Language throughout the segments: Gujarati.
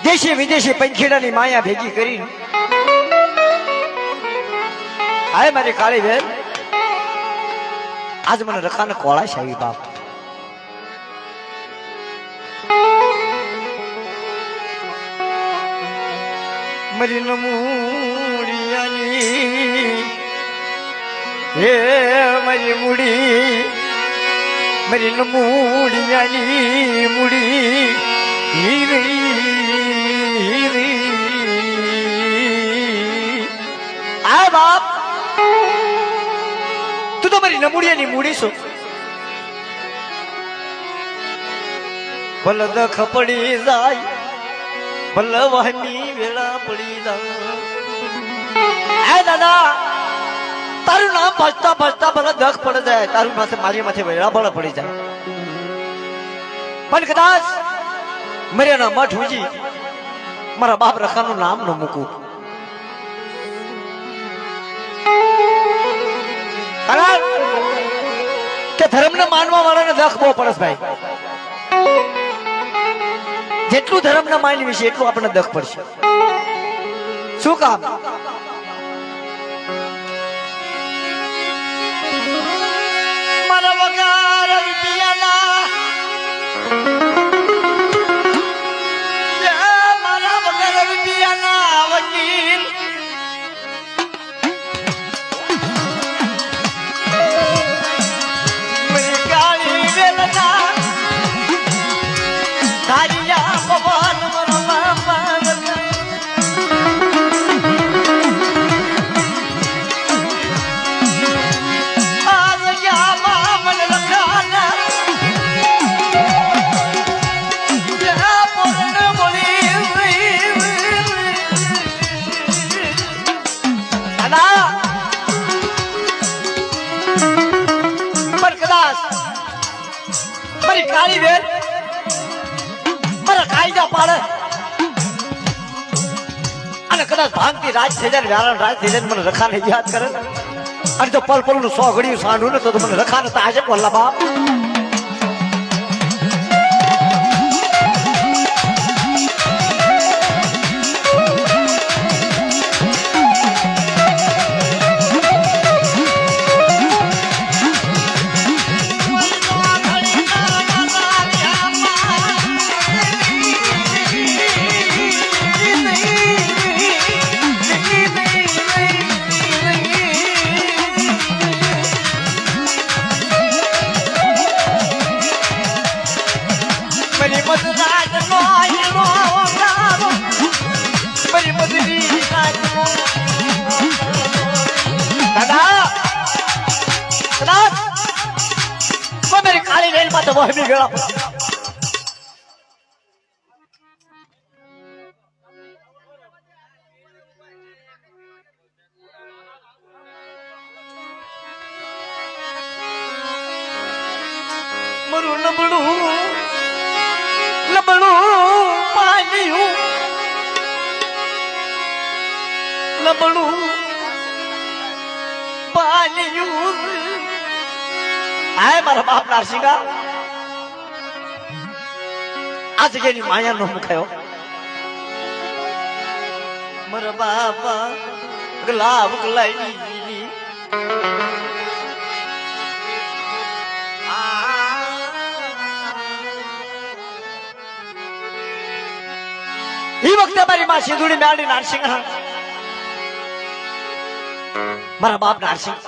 દેશી વિદેશી પંખીડાની માયા ભેગી કરી હાય મારી કાળી બેન આજ મને રખાને કોળા છે બાપ મરી નમૂડિયાની હે મારી મુડી મારી નમૂડિયાની મુડી હીરી આ બાપ તું તો મારી નમૂડિયાની મૂડી છો ભલે દખ પડી જાય ભલે વહની વેળા પડી જાય હે દાદા તારું નામ ભજતા ભજતા ભલે દખ પડી જાય તારું માથે મારી માથે વેળા ભલે પડી જાય પણ કદાચ મર્યાના મઠ હુજી મારા બાપ રખાનું નામ ન મૂકું કારણ કે ધર્મને માનવા વાળાને દખ બહુ પડે ભાઈ જેટલું ધર્મને માની વિશે એટલું આપણને દખ પડશે શું કામ મારા વગર રૂપિયાના મારા વગર રૂપિયાના વકીલ કાળી બેન મારા કાયદા પાડે અને કદાચ ભાંગતી રાજ થઈ જાય વ્યારણ રાજ થઈ જાય મને રખાને યાદ કરે અને જો પલ પલ નું સો ઘડિયું સાંડું ને તો મને રખાને તો આજે બોલા બાપ તો વહમી ગયો મારું લબડું પાલ્યું લબડું પાલ્યું આય મારા બાપ નારસિંગા આ જગ્યાની માયા નો મુખાયો મારા બાપા ગલાબ ગલાઈ એ વખતે મારી માં સિંધુડી મેળી નારસિંહ મારા બાપ નારસિંહ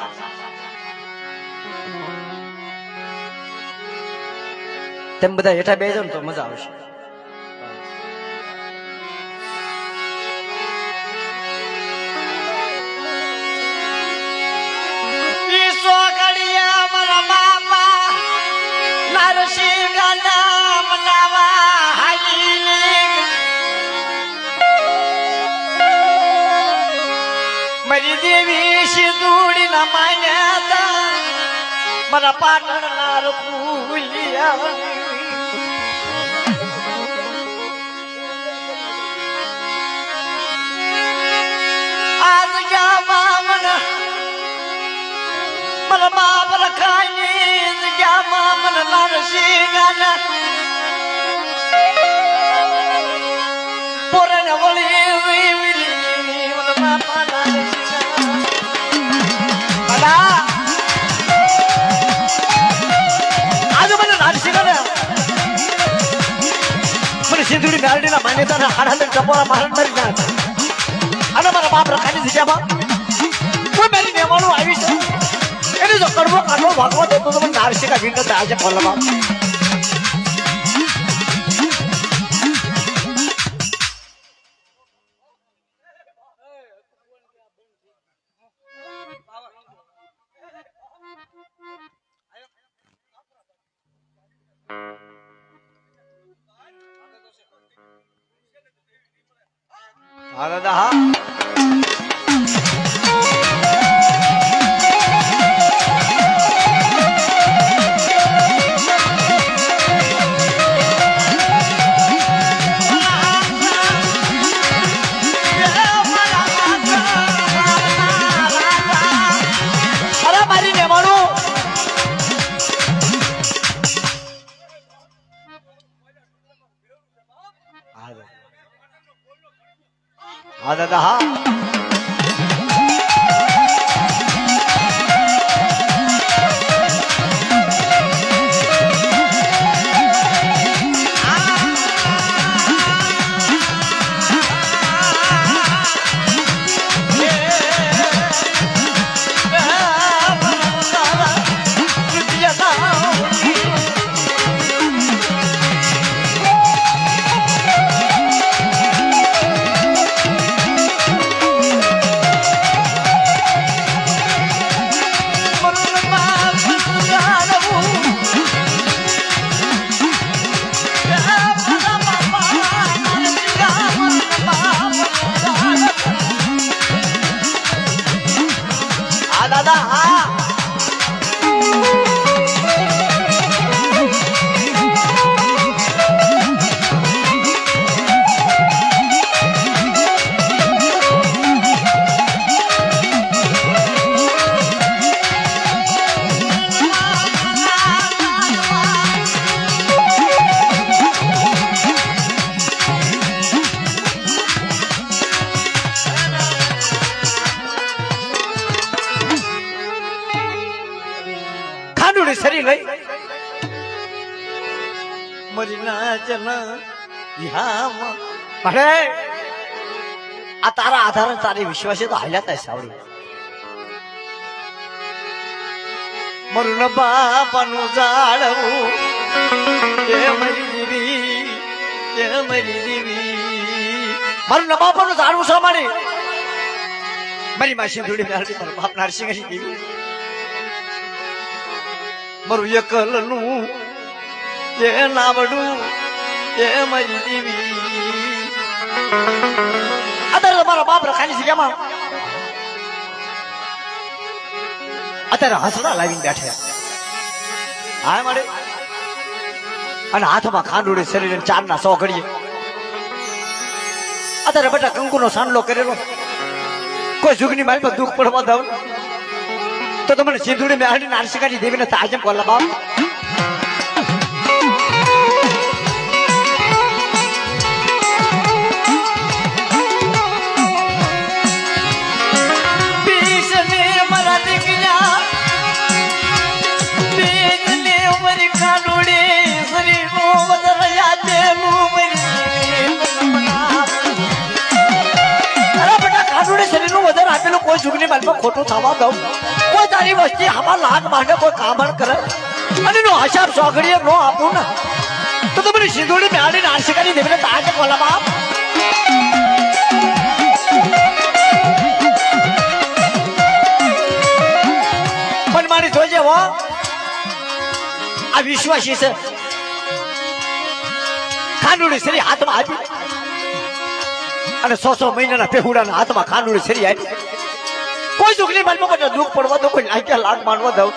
તેમ બધા હેઠા બેસો ને તો મજા આવશે મારી દેવી સિંધુડી ના માન્યા મારા પાટણ ના રખુલિયા આજ ગયા મામન મારા બાપ રખાની ગયા મામન નારસિંહ સિંધુડી મેરડીના માન્યતાના હાડા ટપોરા મારણ મરી જાય અને મારા બાપ રખાની જગ્યામાં કોઈ મેરી મહેમાનો આવી છે એને જો કડવો કાઢવો ભાગવો તો તમે નારસિકા ભીંડ આજે ખોલવા હા દાદા હા હા દાદા હા સરી લઈ મરી ના ચના યામાં અરે આ તારા આધારે તારી વિશ્વાસે તો હાલ્યા તા સાવડી મરું બાપાનું જાળવું એ મરી દેવી મારું બાપાનું જાળવું છે મારી મારી માસી થોડી મારી બાપ નારસિંહ દેવી મારું એકલનું એ નાવડું એ મારી દેવી અત્યારે મારા બાપ રખાની જગ્યામાં અત્યારે હસડા લાવીને બેઠા હા મળે અને હાથમાં ખાંડુડી શરીર ચારના સો ઘડીએ અત્યારે બેટા કંકુનો સાંડલો કરેલો કોઈ જુગની મારી દુઃખ પડવા દઉં તો તમને સિંધુડી મેહાડી નારસિકાની દેવીને તાજમ કોલા બાપ કોઈ જુગની માલમાં ખોટું થવા દઉં કોઈ તારી વસ્તી આમાં લાગ માંડે કોઈ કામણ કરે અને નો હિસાબ સોગડીએ નો આપું ને તો તમને સિંધુડી મેહાડી નારસિકાની દેવીને તાજ કોલા બાપ પણ મારી જોજે હો આ વિશ્વાસી છે ખાંડુડી શ્રી હાથમાં આપી અને 100 મહિનાના પેહુડાના હાથમાં ખાંડુડી શ્રી આપી કોઈ દુઃખની માલમાં બધા દુઃખ પડવા દો કોઈ લાગ્યા લાગ માનવા દઉં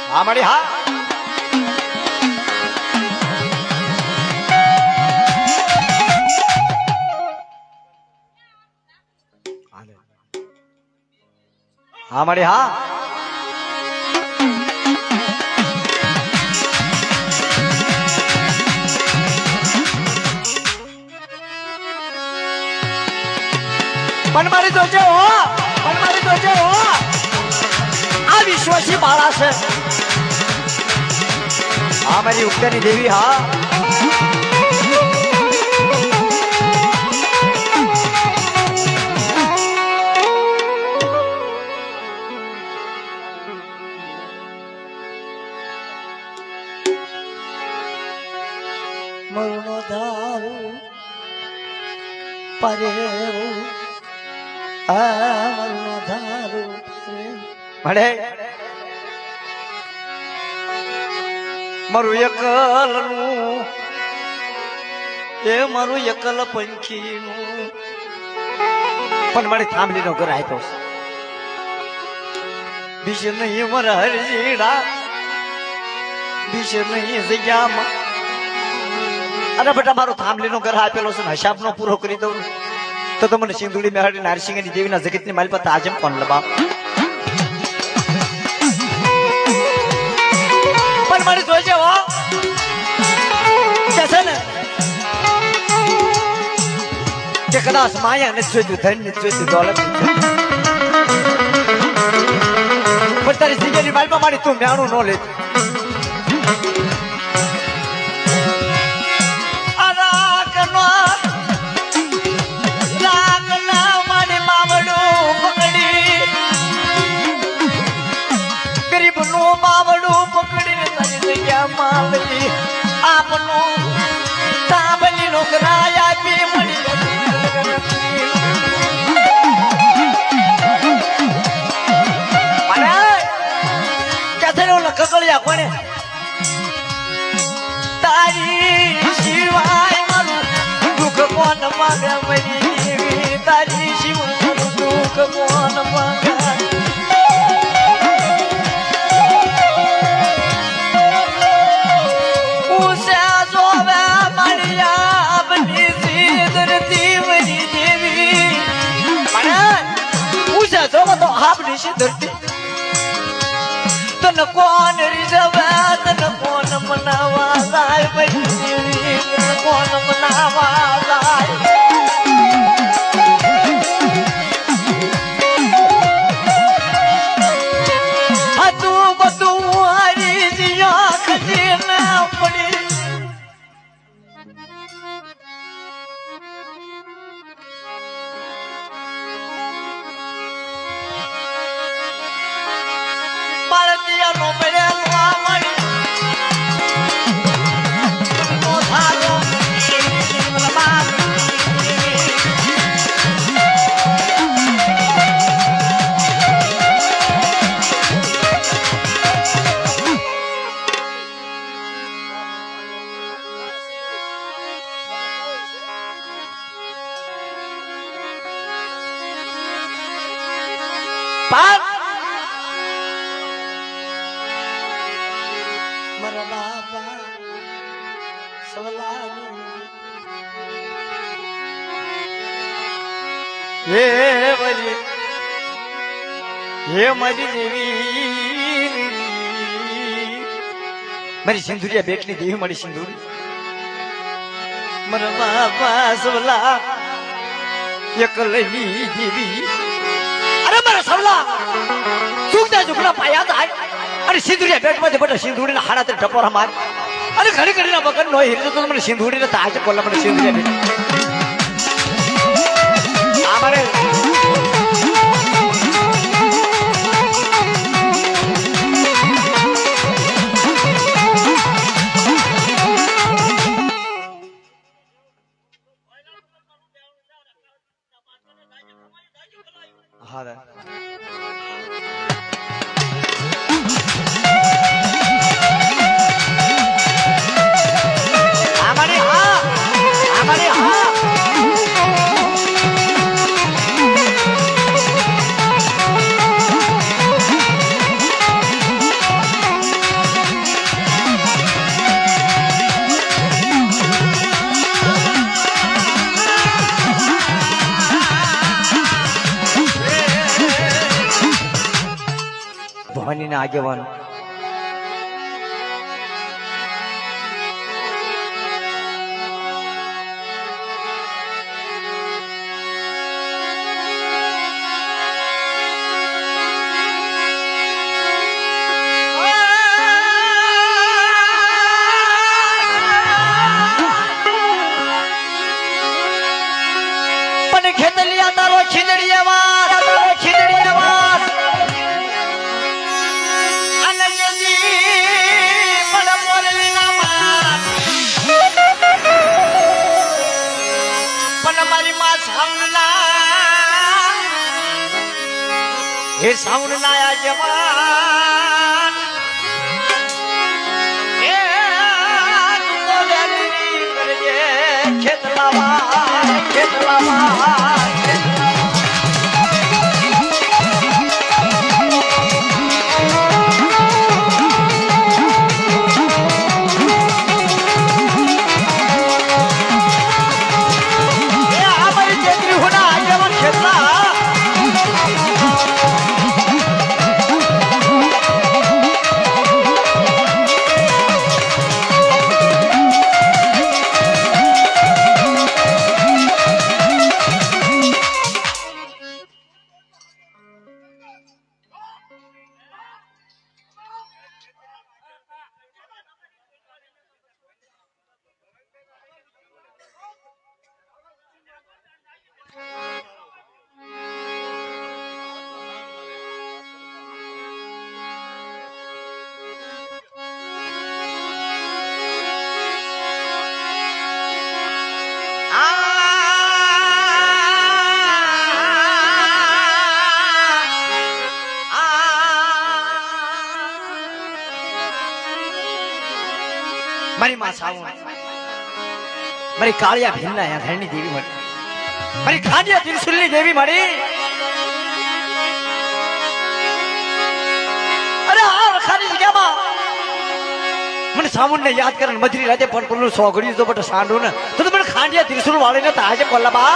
હા મારી હા હા મારી હા પણ મારી જોજે હો આ વિશ્વાસી બાળા છે હા મારી ઉક્તની દેવી હા મરુનો ધારું પરે મરુનો ધારું મળે મારું એકલનું એ મારું એકલ પંખીનું પણ મારી થાંભલીનો ઘર આપ્યો છે બીજ નહીં મારા હરજીડા બીજ નહીં જગ્યામાં અરે બેટા મારો થાંભલીનો ઘર આપેલો છે હિસાબનો પૂરો કરી દઉં તો તમને સિંધુડી મેહાડી નારસિંહની દેવીના જગતની માલ પર તાજમ કોણ લબા પણ મારી જોજે હો કે છે ને કે કદાચ માયા નથી જોઈતું ધન નથી જોઈતું દોલત પણ તારી સિંગની માલમાં મારી તું મેણું ન લેતી આપનો તાબલી નો કરાયા પે મળી મને કથરો લખકળિયા કોને તારી શિવાય મારું દુઃખ કોણ માંગે મરી દેવી તારી શિવાય દુઃખ કોણ માંગે ધરતી તને કોણ રીઝવે તને કોણ મનાવા જાય ભાઈ કોણ મનાવા જાય હતું બધું હારી દિયા ખજી ના પડી નો મેળવા મળી નો થારો પાર હે મારી દેવી મારી સિંધુરિયા બેટની દેવી મારી સિંધુરી મારા બાપા સવલા એકલની દેવી અરે મારા સવલા સુખતા ઝુકડા પાયા થાય અને સિંધુરિયા બેટમાંથી બધા સિંધુડીના હાડા ટપોરા માર અને ઘડી ઘડીના બગન નો હિરતો તો મને સિંધુડીને તાજ બોલા મને સિંધુરિયા બેટ અમારે હા ભવાનીના આગેવાન હે સાઉન્ડ નાયા જવાન હે તું તો વેલી કરજે ખેતલાવા ખેતલાવા મારી માં સાવણ મારી કાળિયા ભીલના યા ધરણી દેવી મળી મારી ખાડિયા ત્રિશુલની દેવી મળી અરે આ રખાની જગ્યામાં મને સાવણને યાદ કરે મધરી રાતે પણ પેલું સોગડ્યું તો બટ સાંડું ને તો મને ખાડિયા ત્રિશુલ વાળીને તાજે કોલ્લાબા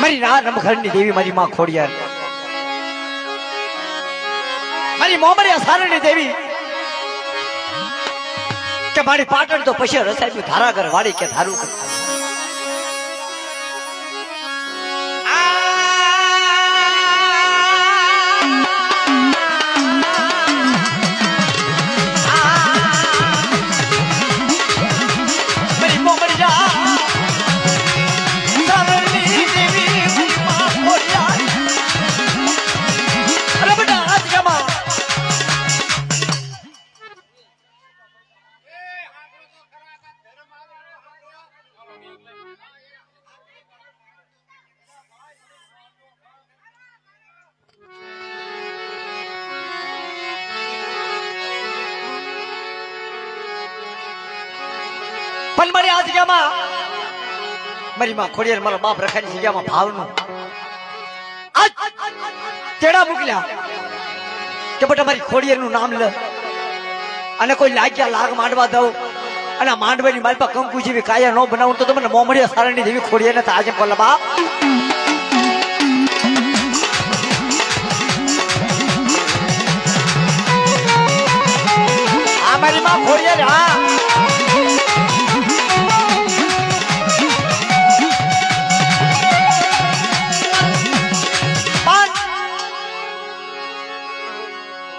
મારી રા રમખંડની દેવી મારી માં ખોડિયાર મારી મોમરિયા સારણી દેવી કે મારી પાટણ તો પછી રસાયું ધારા કર વાળી કે ધારું કર પણ મારી આ જગ્યામાં મારી માં ખોડિયાર મારા બાપ રખાની જગ્યામાં ભાવનું આજ તેડા મોકલ્યા કે બેટા મારી ખોડિયારનું નામ લે અને કોઈ લાગ્યા લાગ માંડવા દઉં અને માંડવાની મારી પાસે કંકુ જેવી કાયા ન બનાવું તો તમને મોમડિયા સારણી જેવી ખોડિયારને તાજે બોલા બાપ આ મારી માં ખોડિયાર હા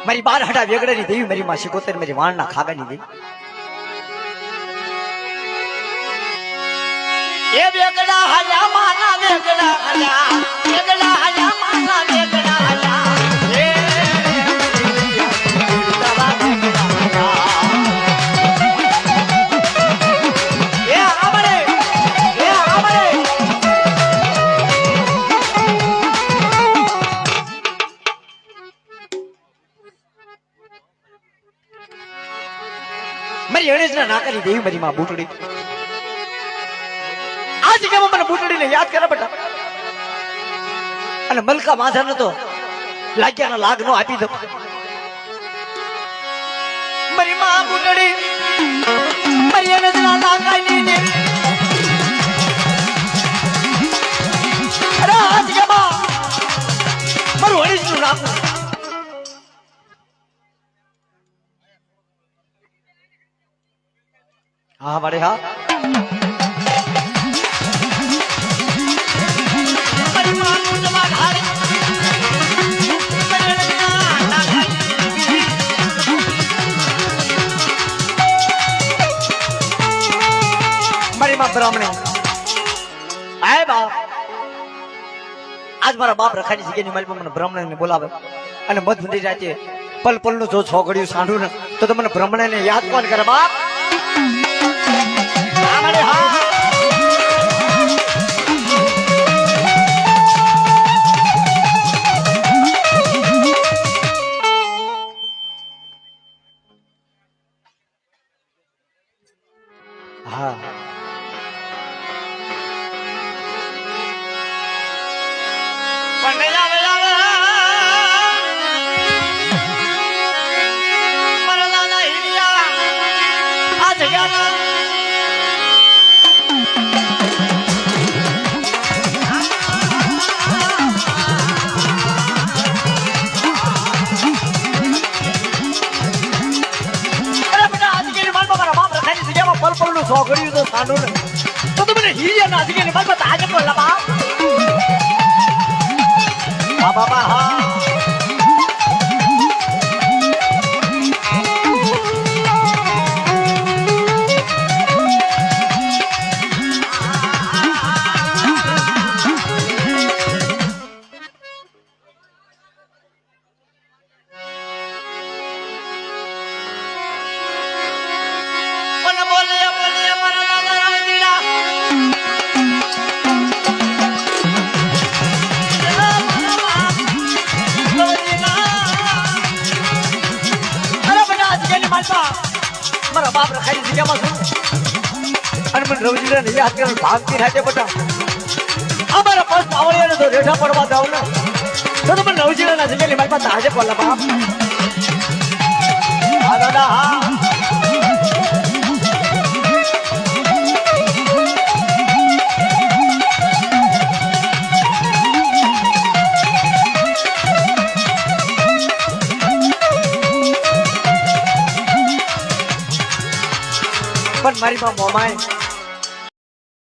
મારી બાર હડા વેગડાની દેવી મારી માં શિકોતર મારી વાણના ખાગાની દેવી એ વેગડા હલા માના વેગડા હલા વેગડા હલા માના વેગડા હલા મારી અણેજના નાકાની દેવી મારી માં બુટડી આ જગ્યામાં મને બુટડીને યાદ કરે બેટા અને મલકા માથા નતો લાગ્યાના લાગ નો આપી દો મારી માં બુટડી મારી અણેજના નાકાની દેવી અરે આ જગ્યામાં મારું અણેજનું નામ હા મારે હા મારી માં બ્રાહ્મણી મારા બાપ રખાની જગ્યાની મારી મને બ્રાહ્મણને બોલાવે અને મધ મંડી રાતે પલ પલનું જો છોકરીયું સાંઢું ને તો તમને બ્રાહ્મણને યાદ કોણ કરે બાપ? હા છોકરીયું તો સાંડું ને તો તમને હીરિયા ના દીકરીની વાત આજે બોલા બાપ. હા બાબા હા મારા બાપ રખાઈ જગ્યામાં છું અને મને રવજીને યાદ કરીને ભાગતી થાય બટા અમારા પગ પાવળિયાને તો રેઠા પડવા જાવ ને તો મને રવજીના જગ્યાની મારી પાસે આજે બોલા બાપ. હા દાદા હા પણ મારી માં મોમાય